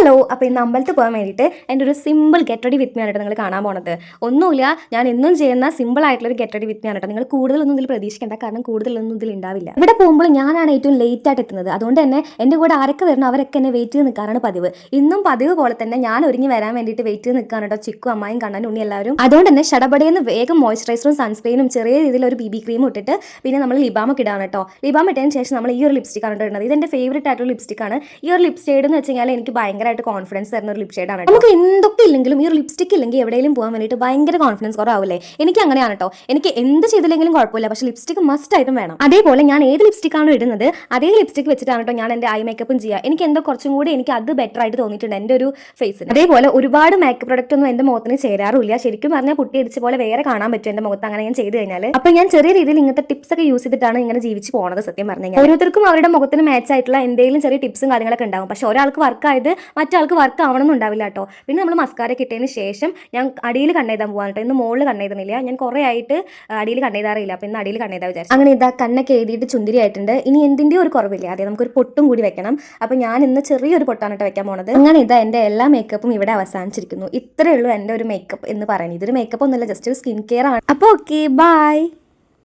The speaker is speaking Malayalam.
ഹലോ, അപ്പോൾ ഇന്ന് അമ്പലത്തിൽ പോകാൻ വേണ്ടിയിട്ട് എൻ്റെ ഒരു simple get ready with me ആയിട്ട് നിങ്ങൾ കാണാൻ പോണത്. ഒന്നുമില്ല, ഞാൻ എന്നും ചെയ്യുന്ന സിമ്പിൾ ആയിട്ടുള്ള ഒരു ഗെറ്റ് റെഡി വിത്ത് മീ ആണ്. നിങ്ങൾ കൂടുതലൊന്നും ഇതിൽ പ്രതീക്ഷിക്കേണ്ട, കാരണം കൂടുതലൊന്നും ഇതിൽ ഉണ്ടാവില്ല. ഇവിടെ പോകുമ്പോൾ ഞാനാണ് ഏറ്റവും ലേറ്റ് ആയിട്ട് എത്തുന്നത്. അതുകൊണ്ട് തന്നെ എൻ്റെ കൂടെ ആരൊക്കെ വരണം അവരൊക്കെ എന്നെ വെയിറ്റ് ചെയ്ത് നിൽക്കാറാണ് പതിവ്. ഇന്നും പതിവ് പോലെ തന്നെ ഞാൻ ഒരുങ്ങി വരാൻ വേണ്ടിയിട്ട് വെയിറ്റ് ചെയ്ത് നിൽക്കാണ് കേട്ടോ. ചിക്കു, അമ്മായും, കണ്ണനും, ഉണ്ണി എല്ലാവരും. അതുകൊണ്ട് തന്നെ ഷടപടയെന്ന് വേഗം മോയ്സ്ചറൈസറും സൺസ്ക്രീനും ചെറിയ രീതിയിൽ ഒരു BB ക്രീമും ഇട്ടിട്ട് പിന്നെ നമ്മൾ ലിബാമൊക്കെ ഇടാണ് കേട്ടോ. ലിബാം ഇട്ടതിന് ശേഷം നമ്മൾ ഈ ഒരു ലിപ്സ്റ്റിക് ആണ് ഇടുന്നത്. ഇതെൻ്റെ ഫേവറേറ്റ് ആയിട്ടുള്ള ലിപ്സ്റ്റിക്കാണ്. ഈ ഒരു ലിപ് ഷെയ്ഡ് എന്ന് വെച്ച് കഴിഞ്ഞാൽ എനിക്ക് ഭയങ്കരമായിട്ട് കോൺഫിഡൻസ് തരുന്ന ഒരു ലിപ് ഷെയ്ഡാണ്. നമുക്ക് എന്തൊക്കെ ഇല്ലെങ്കിലും ഈ ഒരു ലിപ്സ്റ്റിക് ഇല്ലെങ്കിൽ എവിടെയെങ്കിലും പോകാൻ വേണ്ടിയിട്ട് ഭയങ്കര കോൺഫിഡൻസ് കുറവാവില്ലേ? എനിക്ക് അങ്ങനെയാണ് കേട്ടോ. എനിക്ക് എന്ത് ചെയ്തില്ലെങ്കിലും കുഴപ്പമില്ല, പക്ഷേ ലിപ്സ്റ്റിക് മസ്റ്റ് ആയിട്ടും വേണം. അതേപോലെ ഞാൻ ഏത് ലിപ്സ്റ്റിക്കാണോ ഇടുന്നത് അതേ ലിപ്സ്റ്റിക് വെച്ചിട്ടാണ് കേട്ടോ ഞാൻ എൻ്റെ ഐ മേക്കപ്പും ചെയ്യുക. എനിക്ക് എന്തോ കുറച്ചും കൂടി എനിക്ക് അത് ബെറ്റർ ആയിട്ട് തോന്നിയിട്ടുണ്ട് എൻ്റെ ഒരു ഫേസിന്. അതേപോലെ ഒരുപാട് മേക്കപ്പ് പ്രൊഡക്റ്റ് ഒന്നും എൻ്റെ മുഖത്തിന് ചേരാറില്ല. ശരിക്കും പറഞ്ഞാൽ കുട്ടി അടിച്ച പോലെ വേറെ കാണാൻ പറ്റും എൻ്റെ മുഖത്ത് അങ്ങനെ ഞാൻ ചെയ്ത് കഴിഞ്ഞാൽ. അപ്പോൾ ഞാൻ ചെറിയ രീതിയിൽ ഇങ്ങനത്തെ ടിപ്സ് ഒക്കെ യൂസ് ചെയ്തിട്ടാണ് ഇങ്ങനെ ജീവിച്ച് പോകുന്നത്. സത്യം പറഞ്ഞു കഴിഞ്ഞാൽ ഓരോരുത്തർക്കും അവരുടെ മുഖത്തിന് മാച്ച് ആയിട്ടുള്ള എന്തെങ്കിലും ചെറിയ ടിപ്സും കാര്യങ്ങളൊക്കെ ഉണ്ടാവും. പക്ഷേ ഒരാൾക്ക് വർക്ക് ആയത് മറ്റാൾക്ക് വർക്ക് ആവണമെന്നും ഉണ്ടാവില്ല കേട്ടോ. പിന്നെ നമ്മൾ മസ്കാര കിട്ടിയതിന് ശേഷം ഞാൻ അടിയിൽ കണ്ണെഴുതാൻ പോകാൻ കേട്ടോ. ഇന്ന് മുകളിൽ കണ്ണെഴുതുന്നില്ല, ഞാൻ കുറേ ആയിട്ട് അടിയിൽ കണ്ണെഴുതാറില്ല. അപ്പോൾ ഇന്ന് അടിയിൽ കണ്ണെഴുതാൻ വിചാരിച്ചു. അങ്ങനെ ഇതാ കണ്ണൊക്കെ എഴുതിയിട്ട് ചുന്തിരി ആയിട്ടുണ്ട്. ഇനി എന്തിൻ്റെയും ഒരു കുറവില്ല, അതെ നമുക്കൊരു പൊട്ടും കൂടി വെക്കണം. അപ്പോൾ ഞാൻ ഇന്ന് ചെറിയൊരു പൊട്ടാണ് കേട്ടോ വെക്കാൻ പോണത്. അങ്ങനെ ഇതാ എൻ്റെ എല്ലാ മേക്കപ്പും ഇവിടെ അവസാനിച്ചിരിക്കുന്നു. ഇത്രയേ ഉള്ളൂ എൻ്റെ ഒരു മേക്കപ്പ് എന്ന് പറയുന്നത്. ഇതൊരു മേക്കപ്പ് ഒന്നുമില്ല, ജസ്റ്റ് ഒരു സ്കിൻ കെയർ ആണ്. അപ്പോൾ ഓക്കെ, ബൈ.